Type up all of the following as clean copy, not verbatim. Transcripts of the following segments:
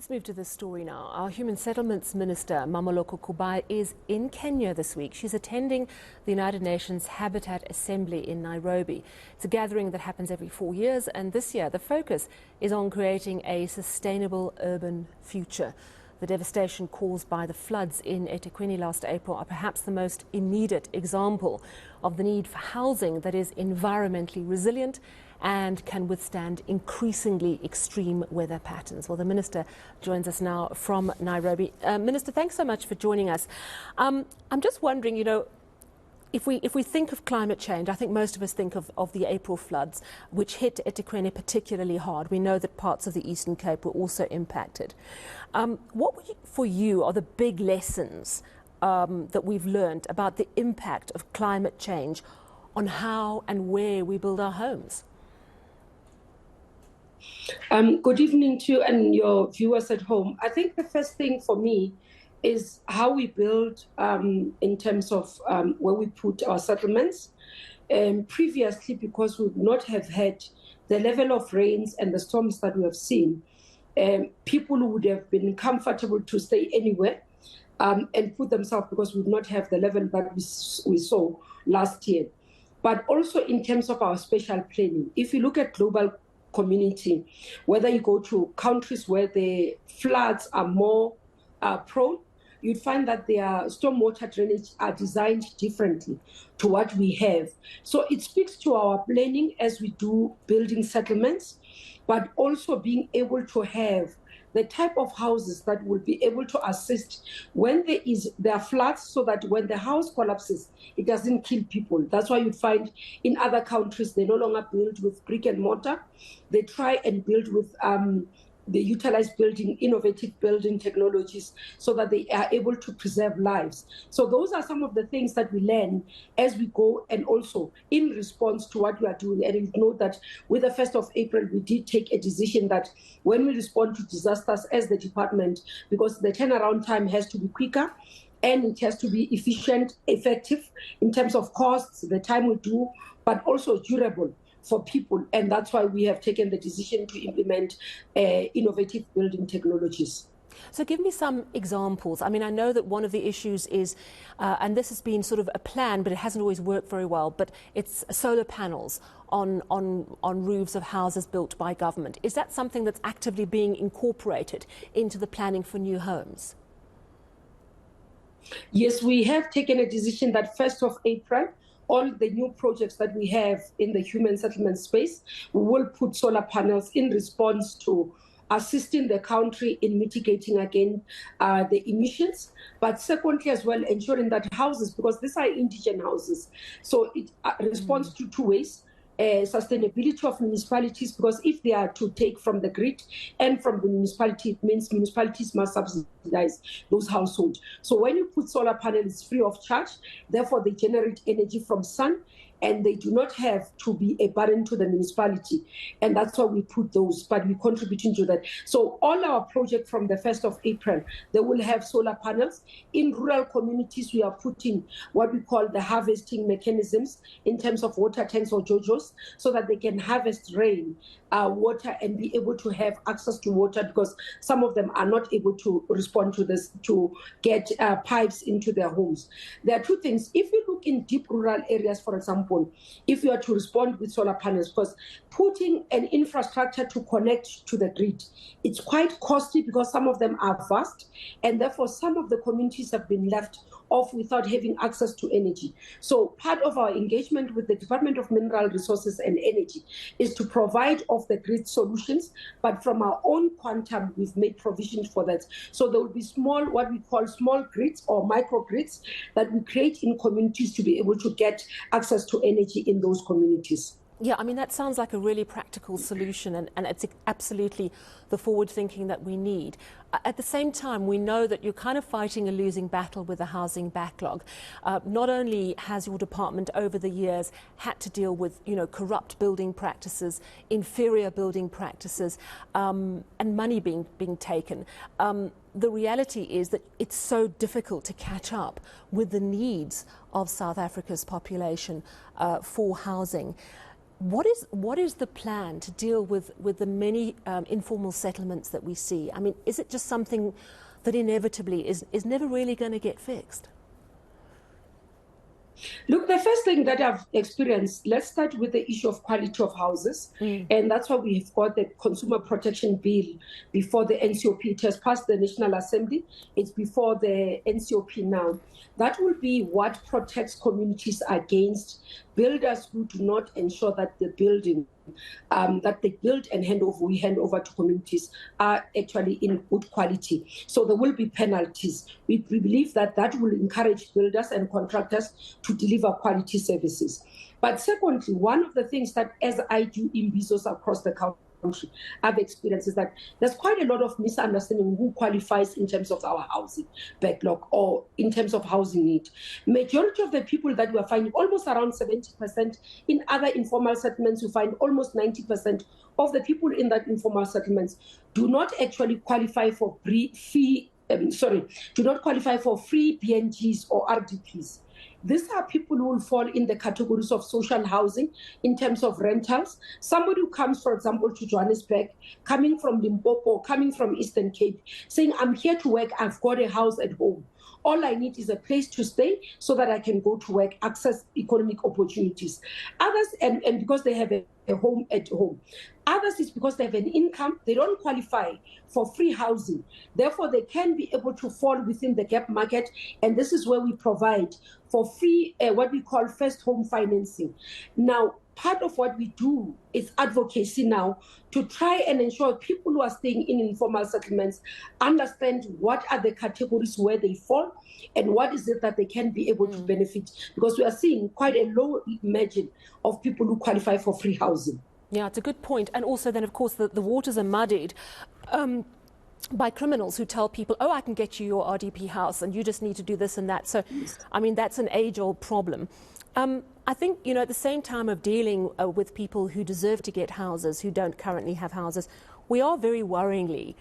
Let's move to this story now. Our Human Settlements Minister Mmaloko Kubayi is in Kenya this week. She's attending the United Nations Habitat Assembly in Nairobi. It's a gathering that happens every 4 years, and this year the focus is on creating a sustainable urban future. The devastation caused by the floods in eThekwini last April are perhaps the most immediate example of the need for housing that is environmentally resilient and can withstand increasingly extreme weather patterns. Well, the Minister joins us now from Nairobi. Minister, thanks so much for joining us. I'm just wondering, if we think of climate change, I think most of us think of the April floods, which hit eThekwini particularly hard. We know that parts of the Eastern Cape were also impacted. What for you are the big lessons that we've learned about the impact of climate change on how and where we build our homes? Good evening to you and your viewers at home. I think the first thing for me is how we build in terms of where we put our settlements. Previously, because we would not have had the level of rains and the storms that we have seen, people would have been comfortable to stay anywhere and put themselves, because we would not have the level that we saw last year. But also in terms of our spatial planning, if you look at global community, whether you go to countries where the floods are more prone, you'd find that their stormwater drainage are designed differently to what we have. So it speaks to our planning as we do building settlements, but also being able to have the type of houses that will be able to assist when there are floods, so that when the house collapses, it doesn't kill people. That's why you'd find in other countries, they no longer build with brick and mortar. They try and build with they utilize innovative building technologies, so that they are able to preserve lives. So those are some of the things that we learn as we go, and also in response to what we are doing. And you know that with the 1st of April, we did take a decision that when we respond to disasters as the department, because the turnaround time has to be quicker, and it has to be efficient, effective in terms of costs, the time we do, but also durable for people. And that's why we have taken the decision to implement innovative building technologies. So give me some examples. I mean, I know that one of the issues is, and this has been sort of a plan, but it hasn't always worked very well, but it's solar panels on roofs of houses built by government. Is that something that's actively being incorporated into the planning for new homes? Yes, we have taken a decision that 1st of April, all the new projects that we have in the human settlement space, we will put solar panels in response to assisting the country in mitigating again the emissions, but secondly as well ensuring that houses, because these are indigent houses, so it responds to two ways. Sustainability of municipalities, because if they are to take from the grid and from the municipality, it means municipalities must subsidize those households. So when you put solar panels free of charge, therefore they generate energy from sun, and they do not have to be a burden to the municipality. And that's why we put those, but we're contributing to that. So all our projects from the 1st of April, they will have solar panels. In rural communities, we are putting what we call the harvesting mechanisms in terms of water tanks or jojos, so that they can harvest rain water and be able to have access to water, because some of them are not able to respond to this, to get pipes into their homes. There are two things. If you look in deep rural areas, for example, if you are to respond with solar panels, because putting an infrastructure to connect to the grid, it's quite costly, because some of them are vast, and therefore some of the communities have been left off without having access to energy. So part of our engagement with the Department of Mineral Resources and Energy is to provide off-the-grid solutions, but from our own quantum, we've made provisions for that. So there will be what we call small grids or microgrids that we create in communities to be able to get access to energy in those communities. Yeah, I mean, that sounds like a really practical solution, and it's absolutely the forward thinking that we need. At the same time, we know that you're kind of fighting a losing battle with the housing backlog. Not only has your department over the years had to deal with, corrupt building practices, inferior building practices, and money being taken. The reality is that it's so difficult to catch up with the needs of South Africa's population for housing. What is the plan to deal with the many informal settlements that we see? I mean, is it just something that inevitably is never really going to get fixed? Look, the first thing that I've experienced, let's start with the issue of quality of houses. And that's why we've got the Consumer Protection Bill before the NCOP. It has passed the National Assembly. It's before the NCOP now. That will be what protects communities against builders who do not ensure that the building that they build and we hand over to communities are actually in good quality. So there will be penalties. We believe that will encourage builders and contractors to deliver quality services. But secondly, one of the things that as I do in business across the country, I've experienced is that there's quite a lot of misunderstanding who qualifies in terms of our housing backlog or in terms of housing need. Majority of the people that we are finding, almost around 70%, in other informal settlements, you find almost 90% of the people in that informal settlements do not actually qualify for free BNGs or RDPs. These are people who will fall in the categories of social housing in terms of rentals. Somebody who comes, for example, to Johannesburg, coming from Limpopo, coming from Eastern Cape, saying, I'm here to work, I've got a house at home. All I need is a place to stay so that I can go to work, access economic opportunities. Others, and because they have a home at home. Others is because they have an income, they don't qualify for free housing. Therefore, they can be able to fall within the gap market. And this is where we provide for free, what we call first home financing. Now, part of what we do is advocacy now to try and ensure people who are staying in informal settlements understand what are the categories where they fall and what is it that they can be able to benefit. Because we are seeing quite a low margin of people who qualify for free housing. Yeah, it's a good point. And also then, of course, the waters are muddied by criminals who tell people, oh, I can get you your RDP house and you just need to do this and that. So, I mean, that's an age-old problem. I think, you know, at the same time of dealing with people who deserve to get houses, who don't currently have houses, we are very worryingly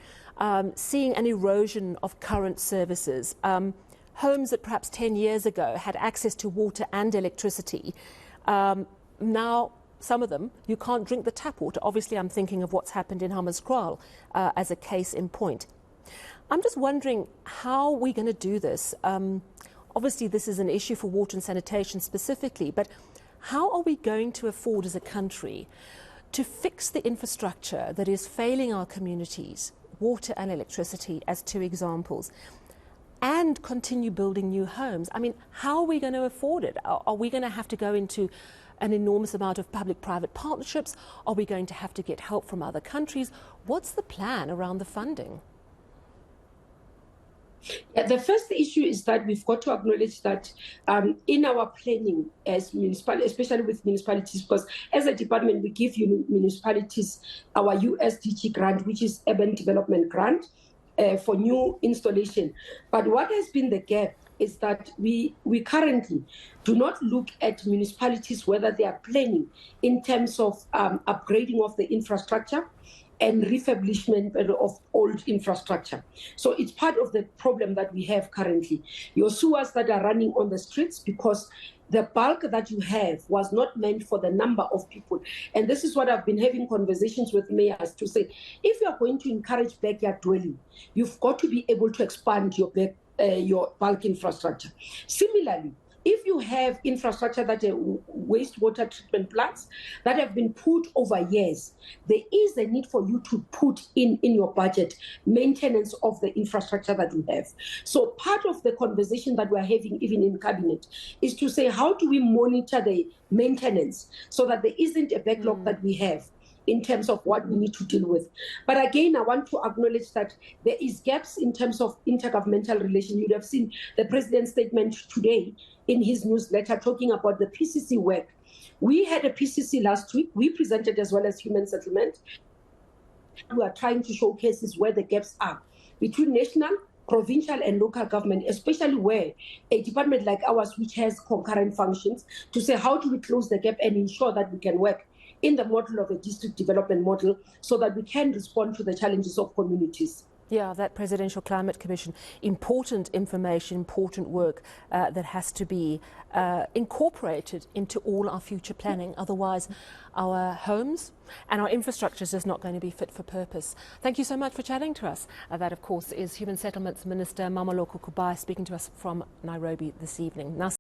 seeing an erosion of current services. Homes that perhaps 10 years ago had access to water and electricity, now some of them, you can't drink the tap water. Obviously, I'm thinking of what's happened in Hammanskraal as a case in point. I'm just wondering how we're going to do this. Obviously, this is an issue for water and sanitation specifically, but how are we going to afford as a country to fix the infrastructure that is failing our communities, water and electricity as two examples, and continue building new homes? I mean, how are we going to afford it? Are we going to have to go into an enormous amount of public-private partnerships? Are we going to have to get help from other countries? What's the plan around the funding? Yeah, the first issue is that we've got to acknowledge that in our planning as municipalities, especially with municipalities, because as a department we give municipalities our USDG grant, which is Urban Development Grant for new installation. But what has been the gap is that we currently do not look at municipalities whether they are planning in terms of upgrading of the infrastructure and refurbishment of old infrastructure. So it's part of the problem that we have currently. Your sewers that are running on the streets because the bulk that you have was not meant for the number of people. And this is what I've been having conversations with mayors to say, if you're going to encourage backyard dwelling, you've got to be able to expand your bulk infrastructure. Similarly, if you have infrastructure that are wastewater treatment plants that have been put over years, there is a need for you to put in your budget maintenance of the infrastructure that you have. So part of the conversation that we're having even in cabinet is to say, how do we monitor the maintenance so that there isn't a backlog that we have in terms of what we need to deal with. But again, I want to acknowledge that there is gaps in terms of intergovernmental relations. You'd have seen the president's statement today in his newsletter talking about the PCC work. We had a PCC last week. We presented as well as human settlement. We are trying to showcase where the gaps are between national, provincial and local government, especially where a department like ours, which has concurrent functions, to say how do we close the gap and ensure that we can work in the model of a district development model so that we can respond to the challenges of communities. Yeah, that Presidential Climate Commission, important information, important work that has to be incorporated into all our future planning. Otherwise, our homes and our infrastructure is just not going to be fit for purpose. Thank you so much for chatting to us. That, of course, is Human Settlements Minister Mmaloko Kubayi speaking to us from Nairobi this evening. Now,